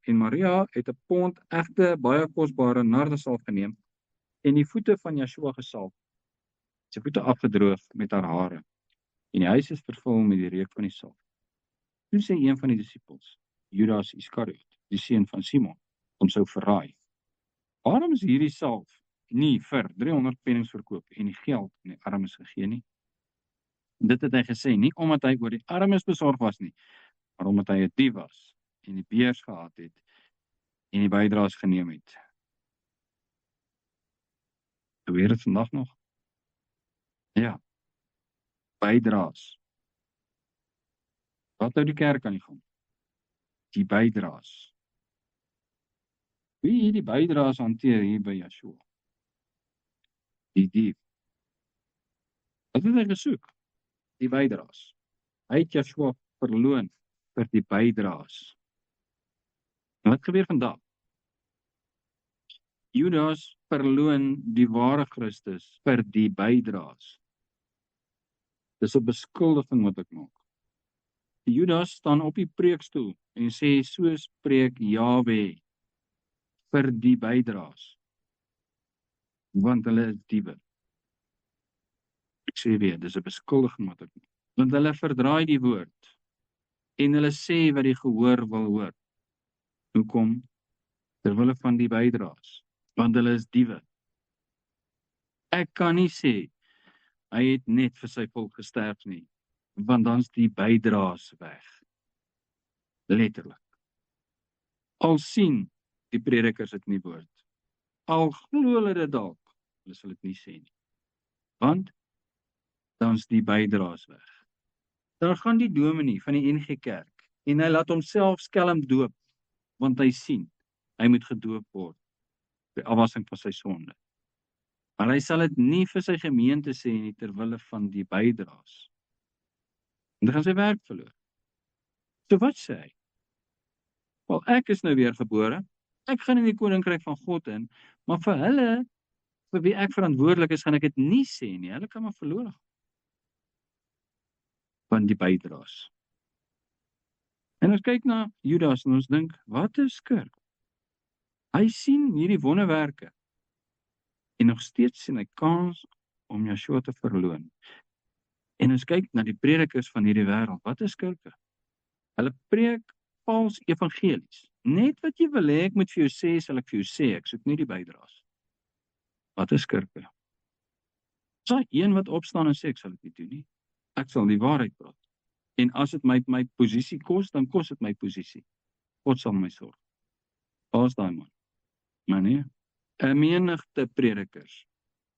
En Maria het 'n pond egte, baie kosbare nardesalf geneem en die voete van Yeshua gesalf. Sy voete afgedroog met haar hare. En die huis is vervul met die reuk van die salf. Toe sê een van die disippels, Judas Iskariot, die seun van Simon, hom sou verraai. Waarom is hierdie salf nie vir 300 pennings verkoop en die geld aan die armes gegee nie? Dit het hy gesê, nie omdat hy oor die armes besorg was nie, maar omdat hy 'n dief was en die beers gehad het en die bydraes geneem het. Weer dit vandag nog? Ja, bydraes. Wat hou die kerk aan die gang? Die bydraes. Wie die bydraes hanteer hier by Yeshua? Die dief. Wat het hy gesoek? Die bydraes. Hy het Yeshua verloon vir die bydraes. En wat gebeur vandag? Judas verloon die ware Christus vir die bydraes. Dis 'n beskuldiging wat ek maak. Die Judas staan op die preekstoel en sê, so spreek Jahwe vir die bydraes, want hulle is diewe. Ek sê weer, dis 'n beskuldiging wat ek maak. Want hulle verdraai die woord en hulle sê wat die gehoor wil hoor. Hoekom? Terwille van die bydraes, want hulle is diewe. Ek kan nie sê hy het net vir sy volk gesterf nie, want dan's die bydraes weg. Letterlik. Al sien die predikers dit nie woord. Al glo hulle dit dalk, hulle sal dit nie sê nie. Want dan's die bydraes weg. Daar gaan die dominee van die NG Kerk en hy laat homself skelm doop, want hy sien hy moet gedoop word by afwassing van sy sonde. Maar hy sal dit nie vir sy gemeente sê nie terwille van die bydraes. En dan gaan sy werk verloor. So wat sê hy? Wel, ek is nou weer gebore, ek gaan in die koninkryk van God in, maar vir hulle, vir wie ek verantwoordelik is, gaan ek dit nie sê nie, hulle kan maar verloor gaan. Van die bydraes. En ons kyk na Judas en ons dink, wat 'n skurk. Hy sien hierdie wonderwerke en nog steeds sien hy kans om Yeshua te verloon. En ons kyk na die predikers van hierdie wêreld, wat 'n skurke. Hulle preek vals evangelies. Net wat jy wil hê ek moet vir jou sê, sal ek vir jou sê, ek soek nie die bydraes. Wat 'n skurke. Is daar een wat opstaan en sê, ek sal dit nie doen nie. Ek sal die waarheid praat. En as dit my posisie kos, dan kos dit my posisie. God sal my sorg. Waar's daai man? Maar nee, 'n menigte predikers.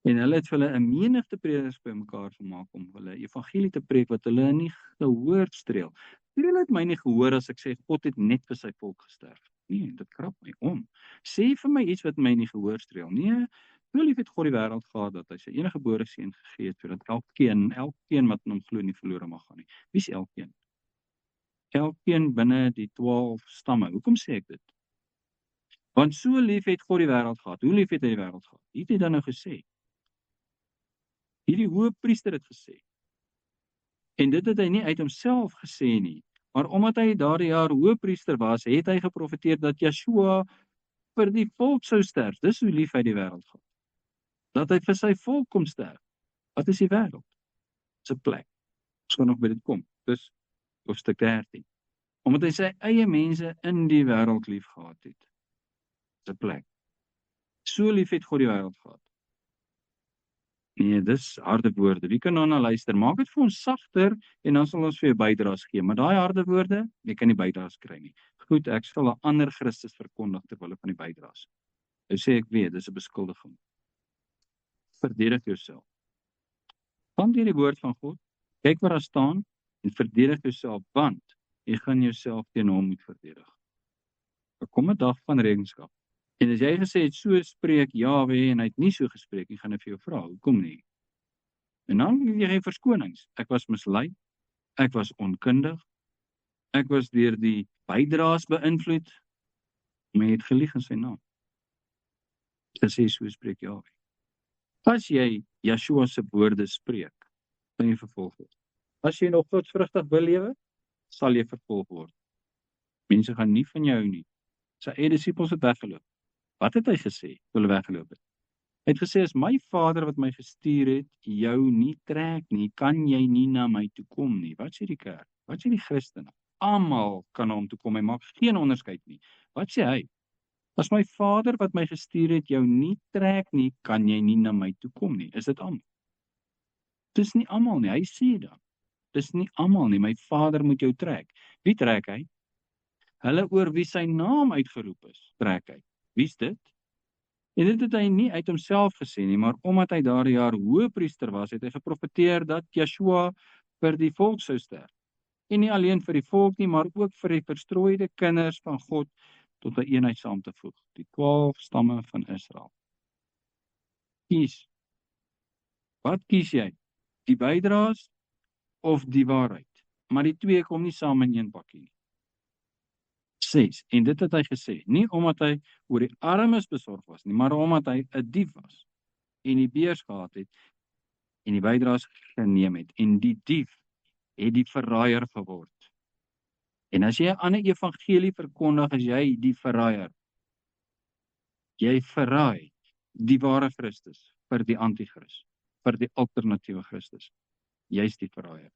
En hulle het vir hulle 'n menigte predikers bymekaar gemaak om hulle evangelie te preek wat hulle nie gehoor streel. Hulle het my nie gehoor as ek sê God het net vir sy volk gesterf. Nee, dit krap my om. Sê vir my iets wat my nie gehoor streel. Nee, hoe lief het God die wêreld gehad dat hy sy enige gebore seun gegee het sodat elkeen wat in hom glo nie verlore mag gaan nie. Wie's elkeen? Elkeen binne die 12 stamme. Hoekom sê ek dit? Want so lief het God die wêreld gehad. Hoe lief het hy die wêreld gehad? Het hy dan nou gesê? Hierdie hoëpriester het gesê. En dit het hy nie uit homself gesê nie, maar omdat hy daardie jaar hoëpriester was, het hy geprofeteer dat Yeshua vir die volk sou sterf. Dis hoe lief hy die wêreld gehad. Dat hy vir sy volk kom sterf. Wat is die wêreld? Dis 'n plek. Ons gaan nog by dit kom. Dis hoofstuk 13. Omdat hy sy eie mense in die wêreld lief gehad het. Dis 'n plek. So lief het God die wêreld gehad. Nee, dis harde woorde. Wie kan daarna luister? Maak dit vir ons sagter en dan sal ons vir jou bydraes gee. Maar daai harde woorde, jy kan nie bydraes kry nie. Goed, ek sal 'n ander Christus verkondig terwille van die bydraes. Nou sê ek weer, dis 'n beskuldiging. Verdedig jouself. Gaan deur die woord van God, kyk wat daar staan en verdedig jouself, want jy gaan jouself teen hom moet verdedig. Er kom 'n dag van rekenskap. En as jy gesê het, so spreek Jahwe en hy het nie so gespreek nie, gaan ek vir jou vra, hoekom nie? En dan gee jy geen verskonings. Ek was mislei, ek was onkundig, ek was deur die bydraes beïnvloed, maar jy het gelieg in sy naam. Gesê, so spreek Jahwe. As jy Yeshua se woorde spreek, gaan jy vervolg word. As jy nog godsvrugtig wil lewe, sal jy vervolg word. Mense gaan nie van jou nie Sy eie disippels het weggeloop. Wat het hy gesê toe hulle weggeloop het? Hy het gesê, as my Vader wat my gestuur het, jou nie trek nie, kan jy nie na my toe kom nie. Wat sê die kerk? Wat sê die Christene? Almal kan na hom toe kom, hy maak geen onderskeid nie. Wat sê hy? As my Vader wat my gestuur het, jou nie trek nie, kan jy nie na my toe kom nie. Is dit almal? Dis nie almal nie, hy sê dan. Dis nie almal nie, my Vader moet jou trek. Wie trek hy? Hulle oor wie sy naam uitgeroep is, trek hy. Wie's dit? En dit het hy nie uit homself gesê nie, maar omdat hy daardie jaar hoëpriester was, het hy geprofeteer dat Yeshua vir die volk sou sterf. En nie alleen vir die volk nie, maar ook vir die verstrooide kinders van God tot 'n eenheid saam te voeg, die 12 stamme van Israel. Kies. Wat kies jy? Die bydraes of die waarheid? Maar die twee kom nie saam in een pakkie nie. 6. En dit het hy gesê, nie omdat hy oor die armes besorg was nie, maar omdat hy 'n dief was en die beurs gehad het en die bydraes geneem het. En die dief het die verraaier geword. En as jy 'n ander evangelie verkondig, is jy die verraaier. Jy verraai die ware Christus vir die anti-Christus, vir die alternatiewe Christus. Jy's die verraaier.